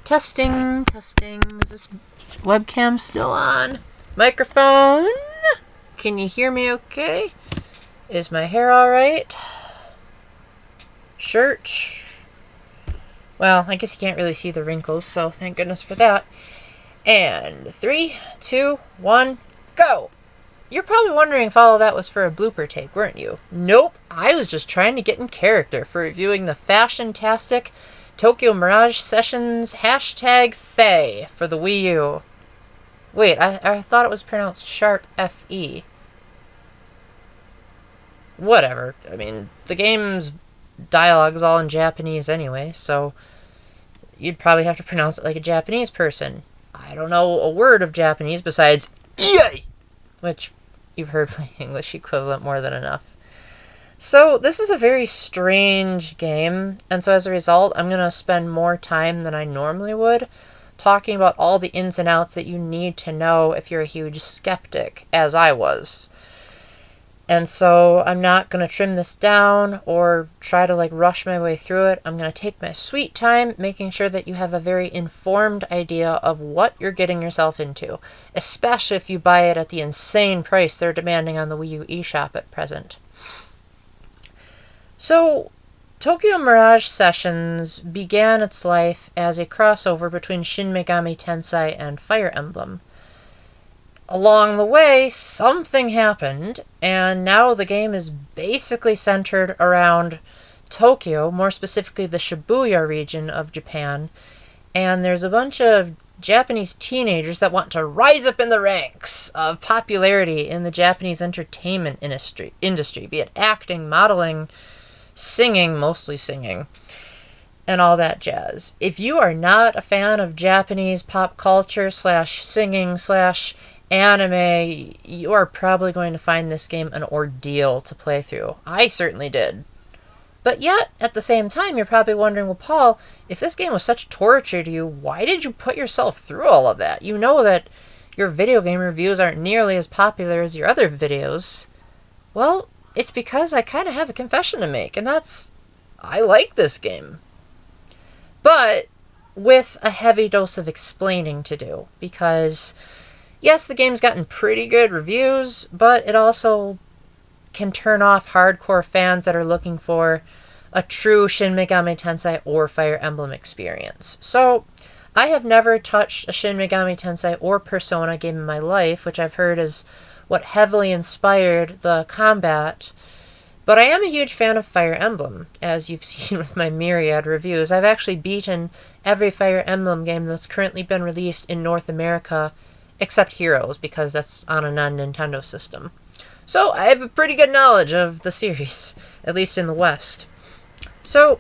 Testing, testing. Is this webcam still on? Microphone? Can you hear me okay? Is my hair alright? Shirt? Well, I guess you can't really see the wrinkles, so thank goodness for that. And 3, 2, 1, go! You're probably wondering if all of that was for a blooper take, weren't you? Nope, I was just trying to get in character for reviewing the fashion-tastic Tokyo Mirage Sessions #Faye for the Wii U. Wait, I thought it was pronounced Sharp F-E. Whatever. I mean, the game's dialogue is all in Japanese anyway, so you'd probably have to pronounce it like a Japanese person. I don't know a word of Japanese besides EA, which you've heard my English equivalent more than enough. So this is a very strange game, and so as a result, I'm going to spend more time than I normally would talking about all the ins and outs that you need to know if you're a huge skeptic, as I was. And so I'm not going to trim this down or try to rush my way through it. I'm going to take my sweet time, making sure that you have a very informed idea of what you're getting yourself into, especially if you buy it at the insane price they're demanding on the Wii U eShop at present. So, Tokyo Mirage Sessions began its life as a crossover between Shin Megami Tensei and Fire Emblem. Along the way, something happened, and now the game is basically centered around Tokyo, more specifically the Shibuya region of Japan, and there's a bunch of Japanese teenagers that want to rise up in the ranks of popularity in the Japanese entertainment industry, be it acting, modeling, singing, mostly singing, and all that jazz. If you are not a fan of Japanese pop culture / singing / anime, you are probably going to find this game an ordeal to play through. I certainly did. But yet, at the same time, you're probably wondering, well, Paul, if this game was such torture to you, why did you put yourself through all of that? You know that your video game reviews aren't nearly as popular as your other videos. Well, it's because I kind of have a confession to make, and that's, I like this game. But with a heavy dose of explaining to do, because yes, the game's gotten pretty good reviews, but it also can turn off hardcore fans that are looking for a true Shin Megami Tensei or Fire Emblem experience. So, I have never touched a Shin Megami Tensei or Persona game in my life, which I've heard is what heavily inspired the combat, but I am a huge fan of Fire Emblem, as you've seen with my myriad reviews. I've actually beaten every Fire Emblem game that's currently been released in North America, except Heroes, because that's on a non-Nintendo system. So I have a pretty good knowledge of the series, at least in the West. So,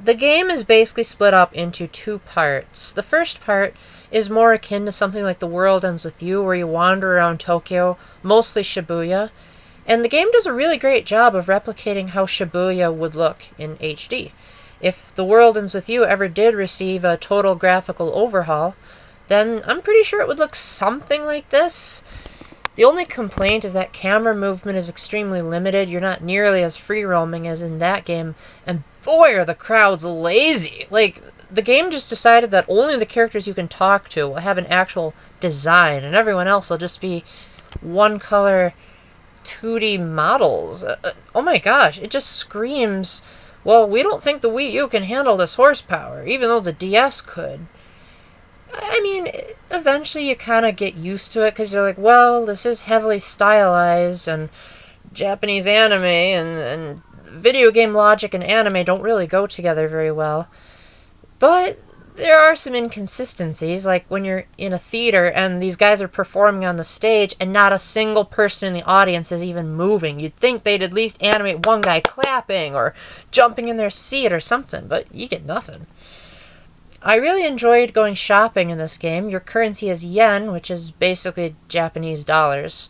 the game is basically split up into 2 parts. The first part is more akin to something like The World Ends With You, where you wander around Tokyo, mostly Shibuya, and the game does a really great job of replicating how Shibuya would look in HD. If The World Ends With You ever did receive a total graphical overhaul, then I'm pretty sure it would look something like this. The only complaint is that camera movement is extremely limited. You're not nearly as free-roaming as in that game, and boy are the crowds lazy. The game just decided that only the characters you can talk to will have an actual design, and everyone else will just be one-color 2D models. Oh my gosh, it just screams, well, we don't think the Wii U can handle this horsepower, even though the DS could. I mean, eventually you kind of get used to it, because you're like, well, this is heavily stylized, and Japanese anime and video game logic and anime don't really go together very well. But there are some inconsistencies, like when you're in a theater and these guys are performing on the stage and not a single person in the audience is even moving. You'd think they'd at least animate one guy clapping or jumping in their seat or something, but you get nothing. I really enjoyed going shopping in this game. Your currency is yen, which is basically Japanese dollars.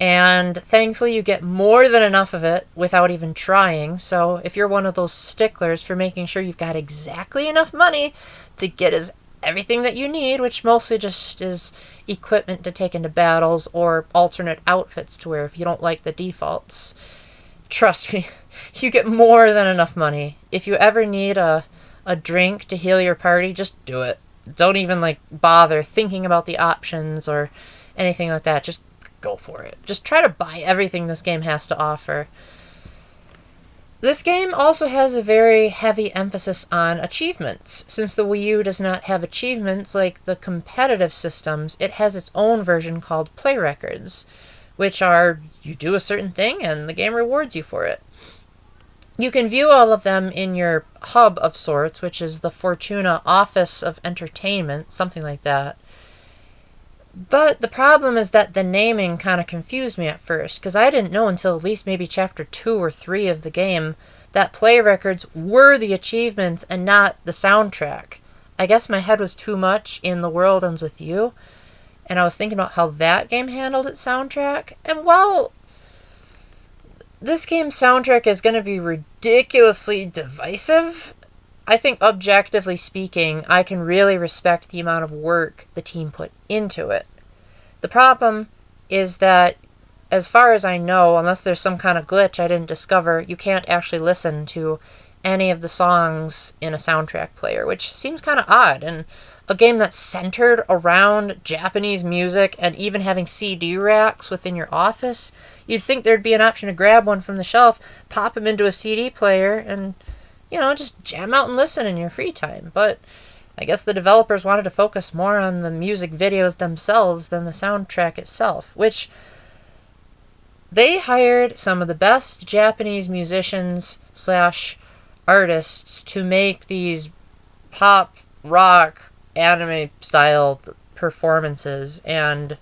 And thankfully you get more than enough of it without even trying. So if you're one of those sticklers for making sure you've got exactly enough money to get everything that you need, which mostly just is equipment to take into battles or alternate outfits to wear if you don't like the defaults, trust me, you get more than enough money. If you ever need a a drink to heal your party, just do it. Don't even bother thinking about the options or anything like that. Just go for it. Just try to buy everything this game has to offer. This game also has a very heavy emphasis on achievements. Since the Wii U does not have achievements like the competitive systems, it has its own version called Play Records, which are you do a certain thing and the game rewards you for it. You can view all of them in your hub of sorts, which is the Fortuna Office of Entertainment, something like that. But the problem is that the naming kind of confused me at first, because I didn't know until at least maybe chapter 2 or 3 of the game that Play Records were the achievements and not the soundtrack. I guess my head was too much in The World Ends With You, and I was thinking about how that game handled its soundtrack, and while this game's soundtrack is going to be ridiculously divisive, I think objectively speaking, I can really respect the amount of work the team put into it. The problem is that, as far as I know, unless there's some kind of glitch I didn't discover, you can't actually listen to any of the songs in a soundtrack player, which seems kind of odd. And a game that's centered around Japanese music and even having CD racks within your office, you'd think there'd be an option to grab one from the shelf, pop them into a CD player, and just jam out and listen in your free time. But I guess the developers wanted to focus more on the music videos themselves than the soundtrack itself, which they hired some of the best Japanese musicians / artists to make these pop, rock, anime style performances. And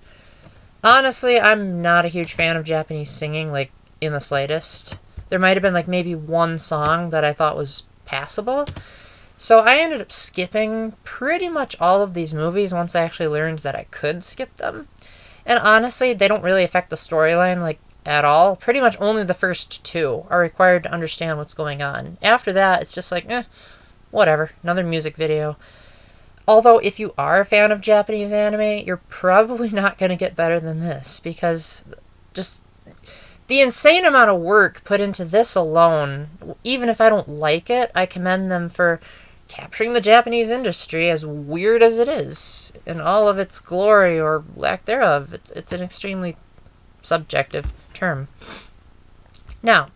honestly, I'm not a huge fan of Japanese singing, in the slightest. There might have been maybe one song that I thought was passable. So I ended up skipping pretty much all of these movies once I actually learned that I could skip them. And honestly, they don't really affect the storyline at all. Pretty much only the first 2 are required to understand what's going on. After that, it's just whatever, another music video. Although if you are a fan of Japanese anime, you're probably not going to get better than this, because just the insane amount of work put into this alone, even if I don't like it, I commend them for capturing the Japanese industry, as weird as it is, in all of its glory or lack thereof. It's an extremely subjective term. Now,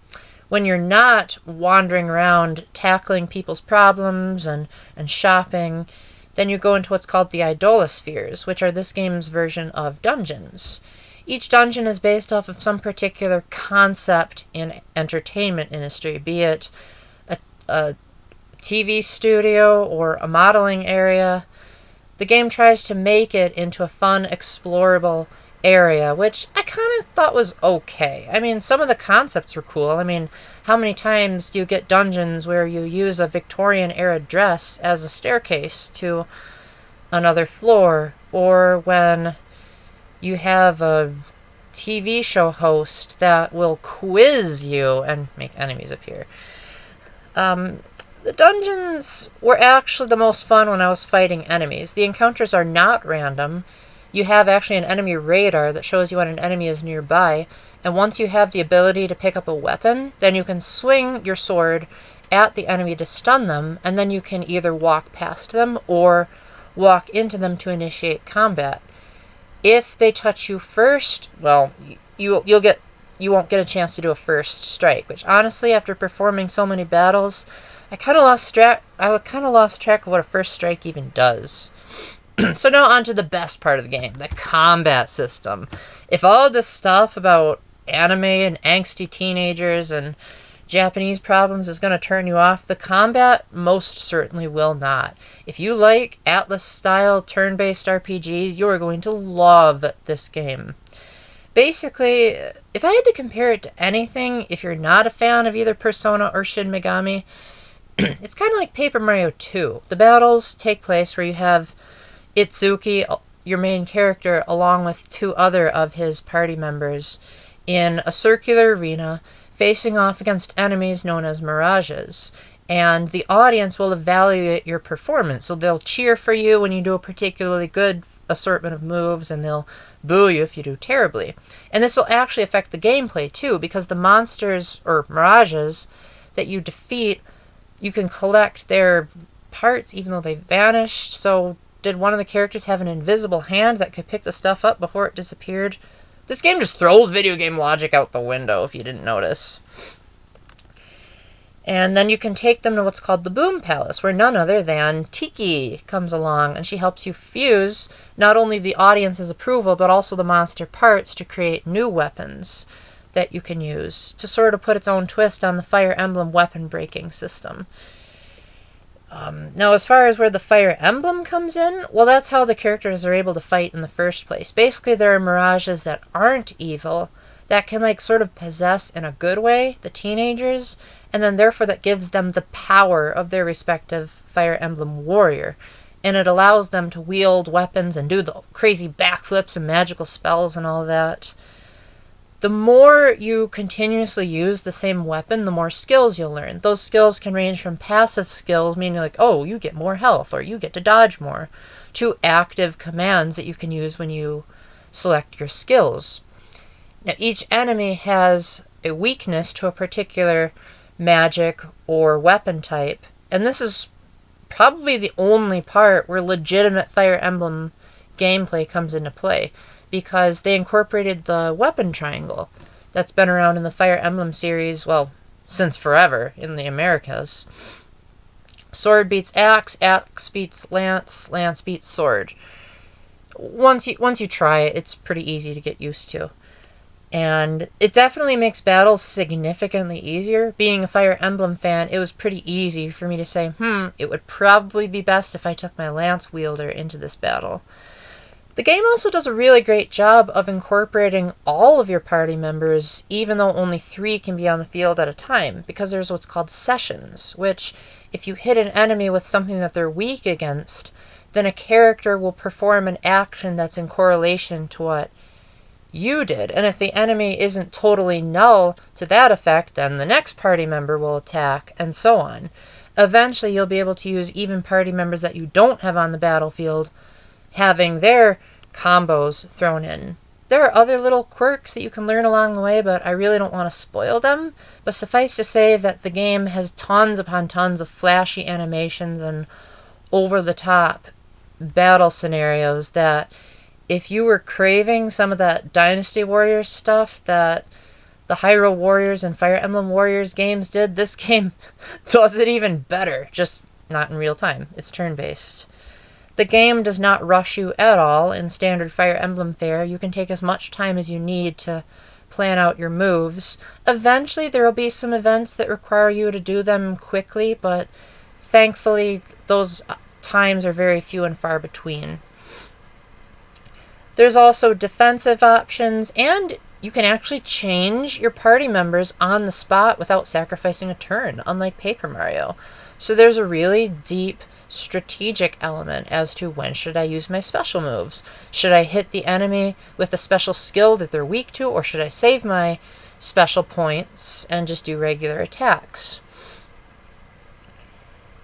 when you're not wandering around tackling people's problems and shopping, then you go into what's called the Idolospheres, which are this game's version of dungeons. Each dungeon is based off of some particular concept in entertainment industry, be it a TV studio or a modeling area. The game tries to make it into a fun, explorable area, which I kind of thought was okay. I mean, some of the concepts were cool. I mean, how many times do you get dungeons where you use a Victorian-era dress as a staircase to another floor, or when you have a TV show host that will quiz you and make enemies appear. The dungeons were actually the most fun when I was fighting enemies. The encounters are not random. You have actually an enemy radar that shows you when an enemy is nearby, and once you have the ability to pick up a weapon, then you can swing your sword at the enemy to stun them, and then you can either walk past them or walk into them to initiate combat. If they touch you first, well, you won't get a chance to do a first strike, which honestly, after performing so many battles, I kind of lost track of what a first strike even does. So now on to the best part of the game, the combat system. If all this stuff about anime and angsty teenagers and Japanese problems is going to turn you off, the combat most certainly will not. If you like Atlas-style turn-based RPGs, you are going to love this game. Basically, if I had to compare it to anything, if you're not a fan of either Persona or Shin Megami, it's kind of like Paper Mario 2. The battles take place where you have Itsuki, your main character, along with 2 other of his party members, in a circular arena, facing off against enemies known as Mirages. And the audience will evaluate your performance. So they'll cheer for you when you do a particularly good assortment of moves, and they'll boo you if you do terribly. And this will actually affect the gameplay too, because the monsters, or Mirages, that you defeat, you can collect their parts even though they vanished. So did one of the characters have an invisible hand that could pick the stuff up before it disappeared? This game just throws video game logic out the window, if you didn't notice. And then you can take them to what's called the Bloom Palace, where none other than Tiki comes along, and she helps you fuse not only the audience's approval, but also the monster parts to create new weapons that you can use to sort of put its own twist on the Fire Emblem weapon breaking system. Now, as far as where the Fire Emblem comes in, well, that's how the characters are able to fight in the first place. Basically, there are Mirages that aren't evil, that can, like, sort of possess in a good way the teenagers, and then therefore that gives them the power of their respective Fire Emblem warrior. And it allows them to wield weapons and do the crazy backflips and magical spells and all that. The more you continuously use the same weapon, the more skills you'll learn. Those skills can range from passive skills, meaning like, oh, you get more health, or you get to dodge more, to active commands that you can use when you select your skills. Now, each enemy has a weakness to a particular magic or weapon type, and this is probably the only part where legitimate Fire Emblem gameplay comes into play, because they incorporated the weapon triangle that's been around in the Fire Emblem series, well, since forever in the Americas. Sword beats axe, axe beats lance, lance beats sword. Once you try it, it's pretty easy to get used to. And it definitely makes battles significantly easier. Being a Fire Emblem fan, it was pretty easy for me to say, it would probably be best if I took my lance wielder into this battle. The game also does a really great job of incorporating all of your party members, even though only 3 can be on the field at a time, because there's what's called sessions, which, if you hit an enemy with something that they're weak against, then a character will perform an action that's in correlation to what you did. And if the enemy isn't totally null to that effect, then the next party member will attack, and so on. Eventually, you'll be able to use even party members that you don't have on the battlefield, having their combos thrown in. There are other little quirks that you can learn along the way, but I really don't want to spoil them. But suffice to say that the game has tons upon tons of flashy animations and over-the-top battle scenarios that, if you were craving some of that Dynasty Warriors stuff that the Hyrule Warriors and Fire Emblem Warriors games did, this game does it even better, just not in real time. It's turn-based. The game does not rush you at all in standard Fire Emblem fare. You can take as much time as you need to plan out your moves. Eventually, there will be some events that require you to do them quickly, but thankfully, those times are very few and far between. There's also defensive options, and you can actually change your party members on the spot without sacrificing a turn, unlike Paper Mario. So there's a really deep strategic element as to when should I use my special moves. Should I hit the enemy with a special skill that they're weak to, or should I save my special points and just do regular attacks?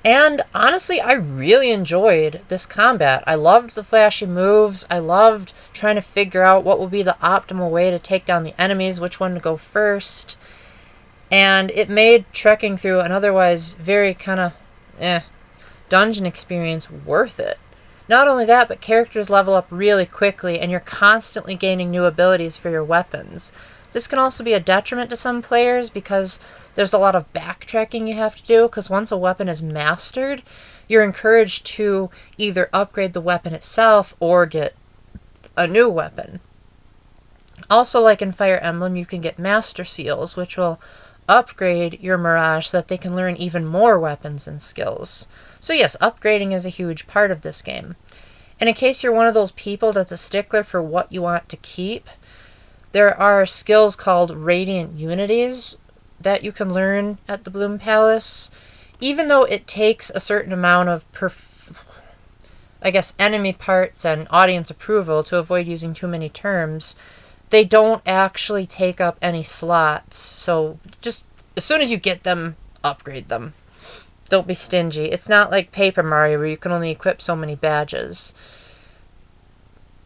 And honestly, I really enjoyed this combat. I loved the flashy moves. I loved trying to figure out what would be the optimal way to take down the enemies, which one to go first. And it made trekking through an otherwise very kind of dungeon experience worth it. Not only that, but characters level up really quickly, and you're constantly gaining new abilities for your weapons. This can also be a detriment to some players because there's a lot of backtracking you have to do, because once a weapon is mastered, you're encouraged to either upgrade the weapon itself or get a new weapon. Also, like in Fire Emblem, you can get Master Seals, which will upgrade your Mirage so that they can learn even more weapons and skills. So yes, upgrading is a huge part of this game. And in case you're one of those people that's a stickler for what you want to keep, there are skills called Radiant Unities that you can learn at the Bloom Palace. Even though it takes a certain amount of enemy parts and audience approval to avoid using too many terms, they don't actually take up any slots. So just as soon as you get them, upgrade them. Don't be stingy. It's not like Paper Mario where you can only equip so many badges.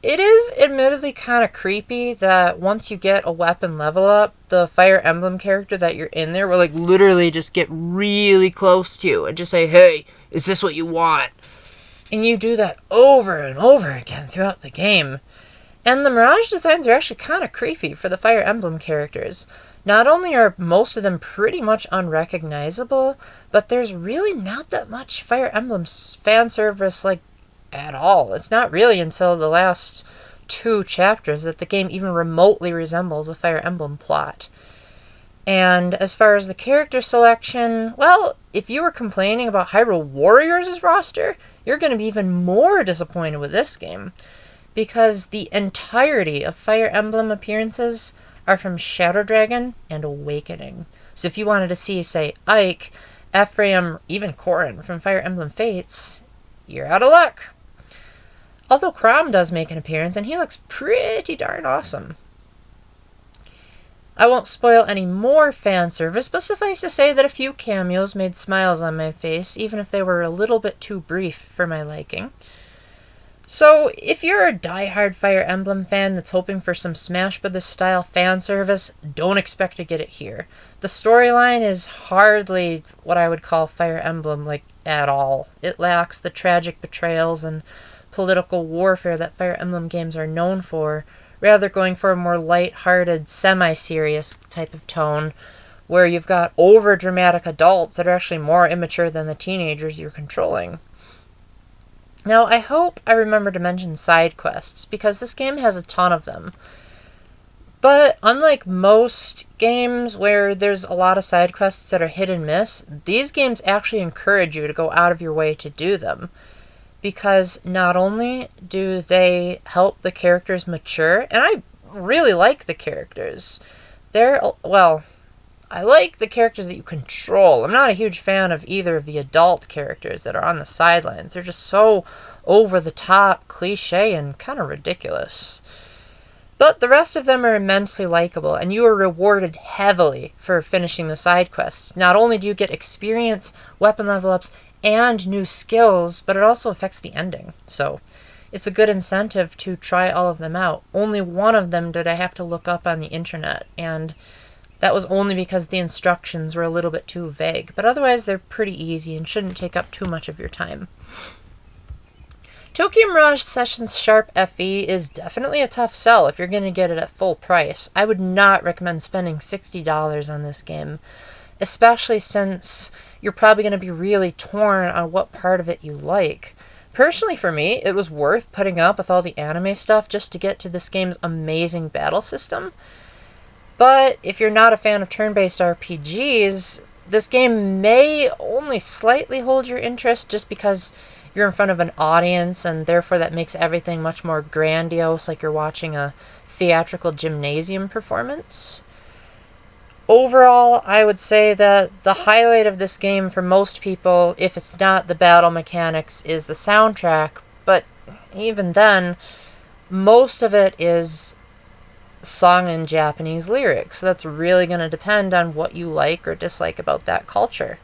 It is admittedly kind of creepy that once you get a weapon level up, the Fire Emblem character that you're in there will like literally just get really close to you and just say, "Hey, is this what you want?" And you do that over and over again throughout the game. And the Mirage designs are actually kind of creepy for the Fire Emblem characters. Not only are most of them pretty much unrecognizable, but there's really not that much Fire Emblem fan service like at all. It's not really until the last 2 chapters that the game even remotely resembles a Fire Emblem plot. And as far as the character selection, well, if you were complaining about Hyrule Warriors' roster, you're going to be even more disappointed with this game, because the entirety of Fire Emblem appearances are from Shadow Dragon and Awakening. So if you wanted to see, say, Ike, Ephraim, even Corrin from Fire Emblem Fates, you're out of luck. Although Chrom does make an appearance, and he looks pretty darn awesome. I won't spoil any more fan service, but suffice to say that a few cameos made smiles on my face, even if they were a little bit too brief for my liking. So, if you're a die-hard Fire Emblem fan that's hoping for some Smash Bros. Style fan service, don't expect to get it here. The storyline is hardly what I would call Fire Emblem, like, at all. It lacks the tragic betrayals and political warfare that Fire Emblem games are known for, rather going for a more light-hearted, semi-serious type of tone, where you've got over-dramatic adults that are actually more immature than the teenagers you're controlling. Now, I hope I remember to mention side quests, because this game has a ton of them. But unlike most games where there's a lot of side quests that are hit and miss, these games actually encourage you to go out of your way to do them. Because not only do they help the characters mature, and I really like the characters. I like the characters that you control. I'm not a huge fan of either of the adult characters that are on the sidelines. They're just so over-the-top, cliche, and kind of ridiculous. But the rest of them are immensely likable, and you are rewarded heavily for finishing the side quests. Not only do you get experience, weapon level ups, and new skills, but it also affects the ending. So it's a good incentive to try all of them out. Only one of them did I have to look up on the internet, and that was only because the instructions were a little bit too vague. But otherwise, they're pretty easy and shouldn't take up too much of your time. Tokyo Mirage Sessions Sharp FE is definitely a tough sell if you're going to get it at full price. I would not recommend spending $60 on this game, especially since you're probably going to be really torn on what part of it you like. Personally, for me, it was worth putting up with all the anime stuff just to get to this game's amazing battle system. But if you're not a fan of turn-based RPGs, this game may only slightly hold your interest just because you're in front of an audience, and therefore that makes everything much more grandiose, like you're watching a theatrical gymnasium performance. Overall, I would say that the highlight of this game for most people, if it's not the battle mechanics, is the soundtrack. But even then, most of it is sung in Japanese lyrics. So that's really going to depend on what you like or dislike about that culture.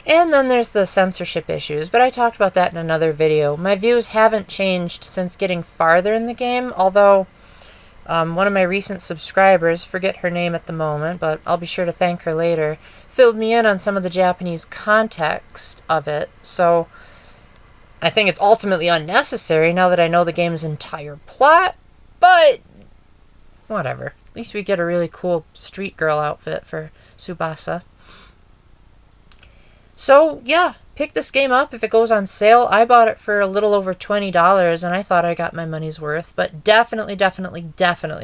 And then there's the censorship issues, but I talked about that in another video. My views haven't changed since getting farther in the game, although one of my recent subscribers, forget her name at the moment, but I'll be sure to thank her later, filled me in on some of the Japanese context of it, so I think it's ultimately unnecessary now that I know the game's entire plot, but whatever. At least we get a really cool street girl outfit for Tsubasa. So, yeah, pick this game up if it goes on sale. I bought it for a little over $20, and I thought I got my money's worth. But definitely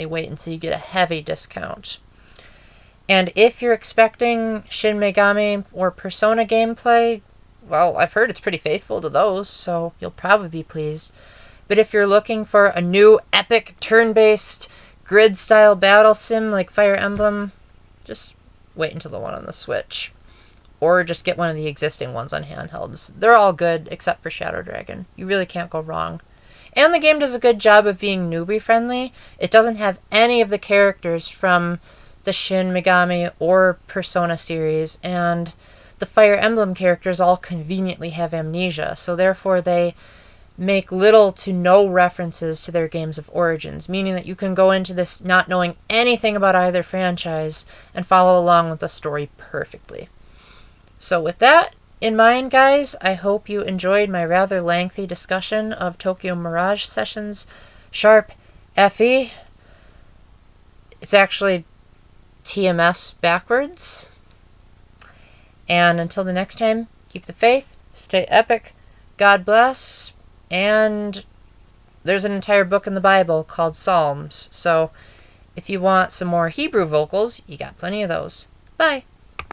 wait until you get a heavy discount. And if you're expecting Shin Megami or Persona gameplay, well, I've heard it's pretty faithful to those, so you'll probably be pleased. But if you're looking for a new epic turn-based grid-style battle sim like Fire Emblem, just wait until the one on the Switch. Or just get one of the existing ones on handhelds. They're all good, except for Shadow Dragon. You really can't go wrong. And the game does a good job of being newbie-friendly. It doesn't have any of the characters from the Shin Megami or Persona series, and the Fire Emblem characters all conveniently have amnesia, so therefore they make little to no references to their games of origins, meaning that you can go into this not knowing anything about either franchise and follow along with the story perfectly. So with that in mind, guys, I hope you enjoyed my rather lengthy discussion of Tokyo Mirage Sessions Sharp FE. It's actually TMS backwards. And until the next time, keep the faith, stay epic, God bless, and there's an entire book in the Bible called Psalms. So if you want some more Hebrew vocals, you got plenty of those. Bye.